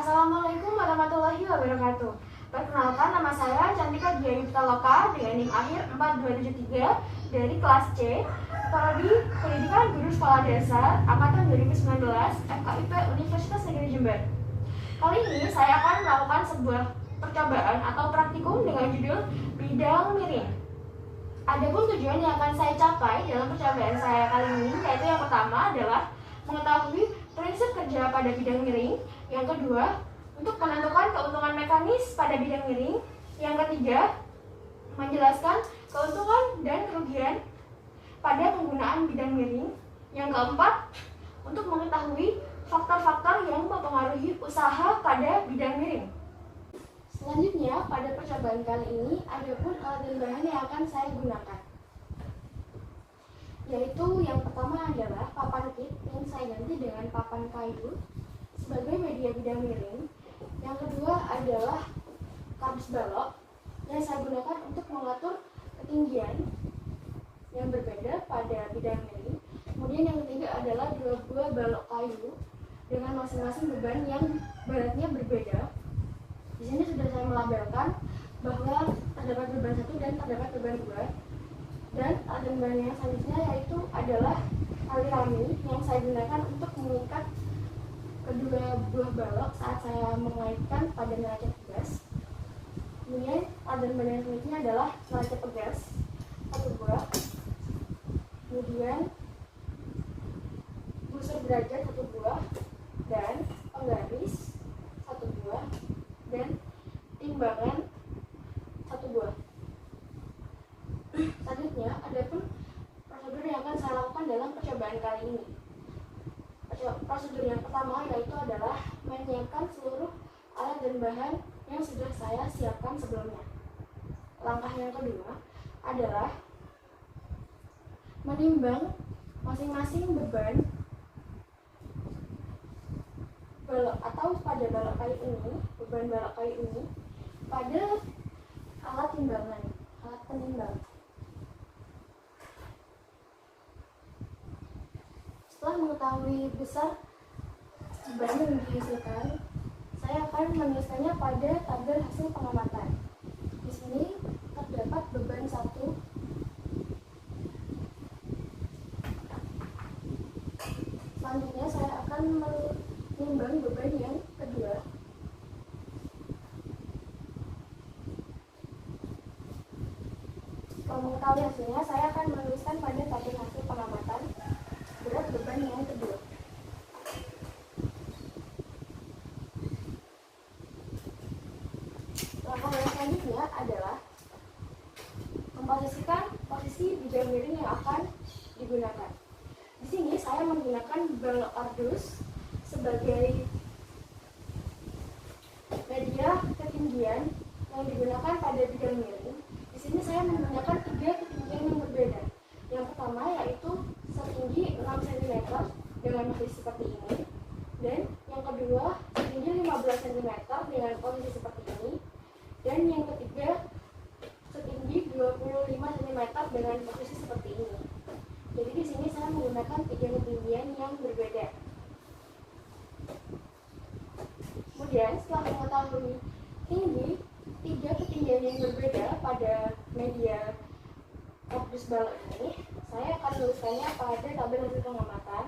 Assalamualaikum warahmatullahi wabarakatuh. Perkenalkan, nama saya Cantika Dian Pitaloka dengan NIM akhir 4273 dari kelas C, Prodi Pendidikan Guru Sekolah Dasar Angkatan 2019 FKIP Universitas Negeri Jember. Kali ini saya akan melakukan sebuah percobaan atau praktikum dengan judul bidang miring. Adapun tujuan yang akan saya capai dalam percobaan saya kali ini yaitu yang pertama adalah mengetahui prinsip kerja pada bidang miring, yang kedua untuk menentukan keuntungan mekanis pada bidang miring, yang ketiga menjelaskan keuntungan dan kerugian pada penggunaan bidang miring, yang keempat untuk mengetahui faktor-faktor yang mempengaruhi usaha pada bidang miring. Selanjutnya, pada percobaan kali ini ada pun alat dan bahan yang akan saya gunakan, yaitu yang pertama adalah papan kit yang saya ganti dengan papan kayu sebagai media bidang miring. Yang kedua adalah kardus balok yang saya gunakan untuk mengatur ketinggian yang berbeda pada bidang miring. Kemudian yang ketiga adalah 2 buah balok kayu dengan masing-masing beban yang beratnya berbeda. Di sini sudah saya melabelkan bahwa terdapat beban 1 dan terdapat beban 2. Dan alat bahan yang selanjutnya yaitu adalah tali rami yang saya gunakan untuk mengikat kedua buah balok saat saya mengaitkan pada neraca pegas. Kemudian alat bahan yang selanjutnya adalah neraca pegas 1 buah, kemudian busur derajat 1 buah, dan penggaris 1 buah, dan timbangan 1 buah. Selanjutnya, ada pun prosedur yang akan saya lakukan dalam percobaan kali ini. Prosedur yang pertama yaitu adalah menyiapkan seluruh alat dan bahan yang sudah saya siapkan sebelumnya. Langkah yang kedua adalah menimbang masing-masing beban balok atau pada balok kayu ini, beban balok kayu ini pada alat timbangan, alat penimbang. Setelah mengetahui besar beban yang dihasilkan, saya akan menuliskannya pada tabel hasil pengamatan. Di sini terdapat beban 1, selanjutnya saya akan menimbang beban yang kedua. Setelah mengetahui hasilnya, saya akan menuliskan pada tabel hasil pengamatan berat beban yang kedua. Langkah yang selanjutnya adalah memposisikan posisi bidang miring yang akan digunakan. Di sini saya menggunakan balok kardus sebagai media ketinggian yang digunakan pada bidang miring. Di sini saya menggunakan 3 ketinggian yang berbeda. Yang pertama yaitu setinggi 6 cm dengan posisi seperti ini, dan yang kedua setinggi 15 cm dengan posisi seperti ini, dan yang ketiga setinggi 25 cm dengan posisi seperti ini. Jadi di sini saya menggunakan 3 ketinggian yang berbeda. Kemudian setelah mengetahui tinggi 3 ketinggian yang berbeda pada media kardus balok ini, saya akan menuliskannya pada tabel hasil pengamatan,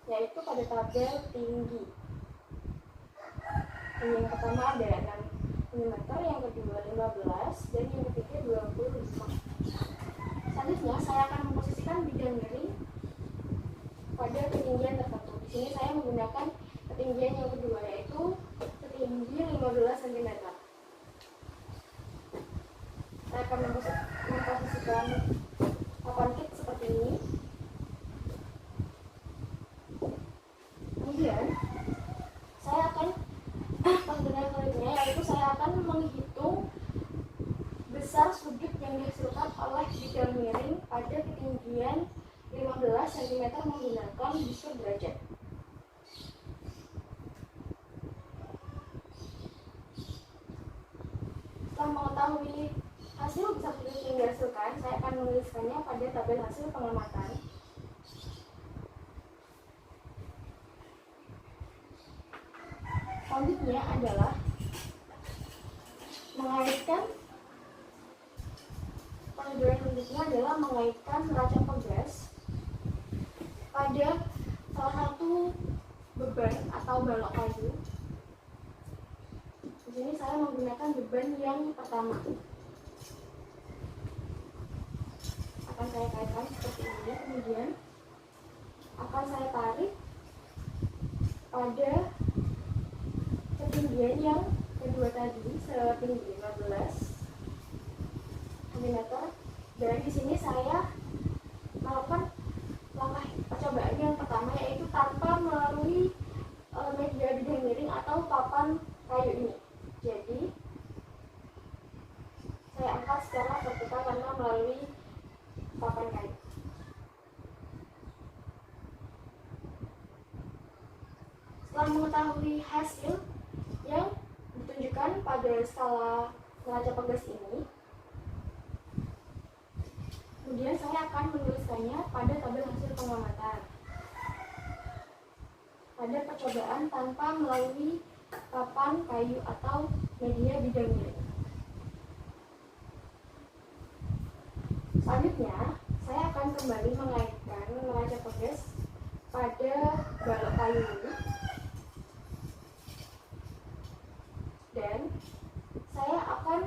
yaitu pada tabel tinggi. Yang pertama ada 6 mm, yang kedua 15, dan yang ketiga 25. Selanjutnya saya akan memposisikan bidang miring pada ketinggian tertentu. Di sini saya menggunakan ketinggian yang kedua yaitu setinggi 15 cm. Saya akan memposisikan papan kit seperti ini. Kemudian saya akan dengan selanjutnya yaitu saya akan menghitung besar sudut yang dihasilkan oleh bidang miring pada ketinggian 15 cm menggunakan busur derajat. Setelah mengetahui hasil besar sudut yang dihasilkan, saya akan menuliskannya pada tabel hasil pengamatan. Selanjutnya adalah mengaitkan neraca pegas pada salah satu beban atau balok kayu. Di sini saya menggunakan beban yang pertama. Akan saya kaitkan seperti ini, kemudian akan saya tarik pada ketinggian yang kedua tadi setinggi 15 cm. Dan di sini saya melakukan langkah percobaan yang pertama, yaitu tanpa melalui media bidang miring atau papan kayu ini. Jadi saya angkat secara vertikal karena melalui papan kayu. Setelah mengetahui hasil yang ditunjukkan pada skala neraca pegas ini, kemudian saya akan menuliskannya pada tabel hasil pengamatan pada percobaan tanpa melalui papan kayu atau media bidang miring. Selanjutnya, saya akan kembali mengaitkan neraca pegas pada balok kayu ini, dan saya akan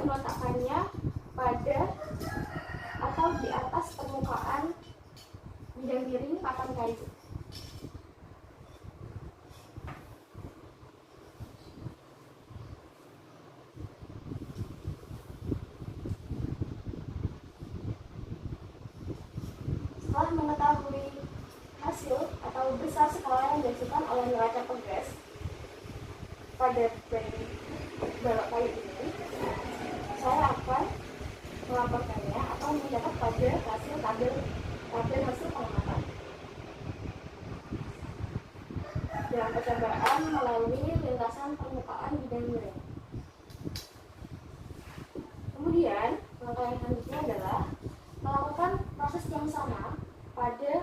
meletakkannya pada atau di atas permukaan bidang miring papan kayu. Setelah mengetahui hasil atau besar skala yang dihasilkan oleh neraca pegas pada balok kayu ini, saya akan melaporkannya atau mencatat pada hasil tabel hasil pengamatan dalam percobaan melalui lintasan permukaan bidang miring. Kemudian langkah yang selanjutnya adalah melakukan proses yang sama pada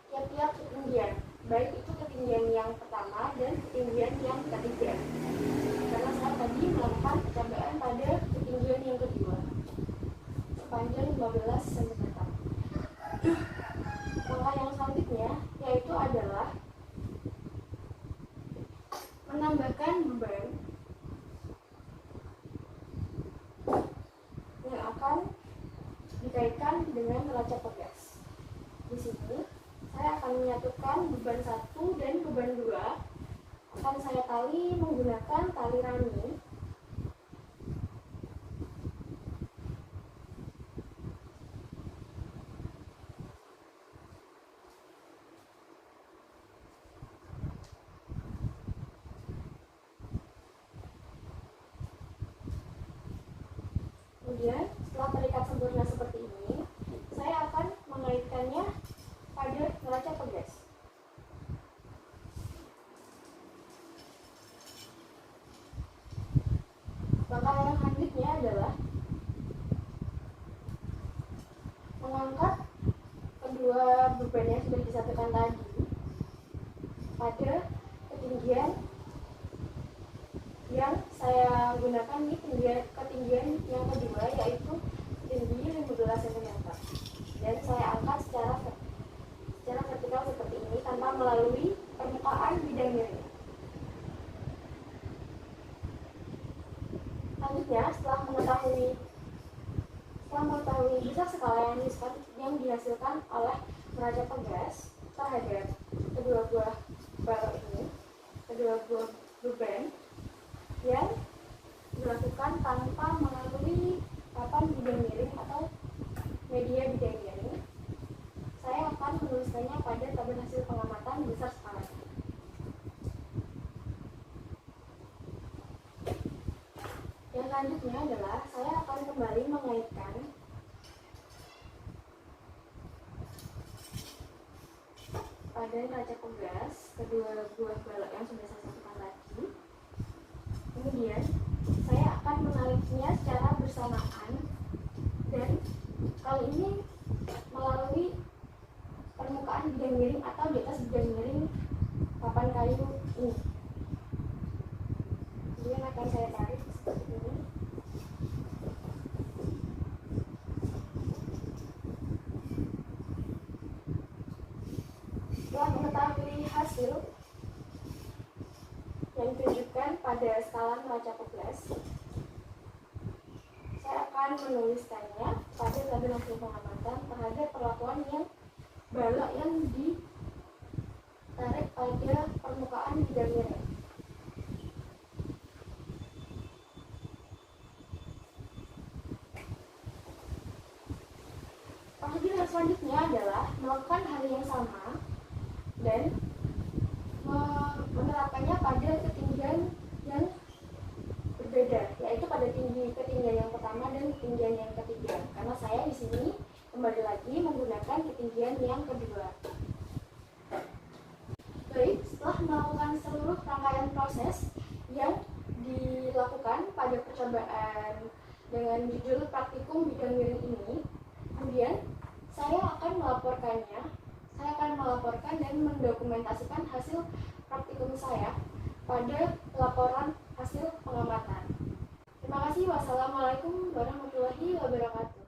tiap-tiap ketinggian, baik itu ketinggian yang pertama dan ketinggian yang ketiga. Karena saya tadi melakukan percobaan pada ketinggian yang kedua sepanjang 15 cm. Langkah yang selanjutnya yaitu adalah menambahkan beban yang akan dikaitkan dengan neraca pegas. Di sini saya akan menyatukan beban 1 dan beban 2. Akan saya tali menggunakan tali rami. Kemudian setelah terikat sempurna seperti ini, saya akan mengaitkannya pada neraca pegas. Langkah yang selanjutnya adalah mengangkat kedua beban yang sudah disatukan tadi pada ketinggian yang saya gunakan di ketinggian yang kedua, yaitu tinggi 15 cm, dan saya angkat secara vertikal seperti ini tanpa melalui permukaan bidang miring. Selanjutnya, setelah mengetahui besar skala yang dihasilkan oleh neraca pegas terhadap kedua buah balok ini, kedua buah beban yang dilakukan tanpa melalui papan bidang miring atau media bidang miring, saya akan menuliskannya pada tabel hasil pengamatan besar skalanya. Yang selanjutnya adalah saya akan kembali mengaitkan pada neraca pegas kedua buah balok yang sudah saya satukan tadi. Kemudian saya akan menariknya secara bersamaan, dan kali ini melalui permukaan bidang miring atau di atas bidang miring papan kayu ini. Kemudian akan saya tarik seperti ini. Setelah mengetahui hasil yang ditunjukkan pada skala neraca Puglas, saya akan menuliskannya pada tabel hasil pengamatan terhadap perlakuan yang balok yang ditarik pada permukaan bidang miring. Prosedur selanjutnya adalah melakukan hal yang sama dan menerapkannya pada ketinggian yang berbeda, yaitu pada ketinggian yang pertama dan ketinggian yang ketiga. Karena saya di sini kembali lagi menggunakan ketinggian yang kedua. Baik, setelah melakukan seluruh rangkaian proses yang dilakukan pada percobaan dengan judul praktikum bidang miring ini, kemudian saya akan melaporkan dan mendokumentasikan hasil praktikum saya pada laporan hasil pengamatan. Terima kasih. Wassalamualaikum warahmatullahi wabarakatuh.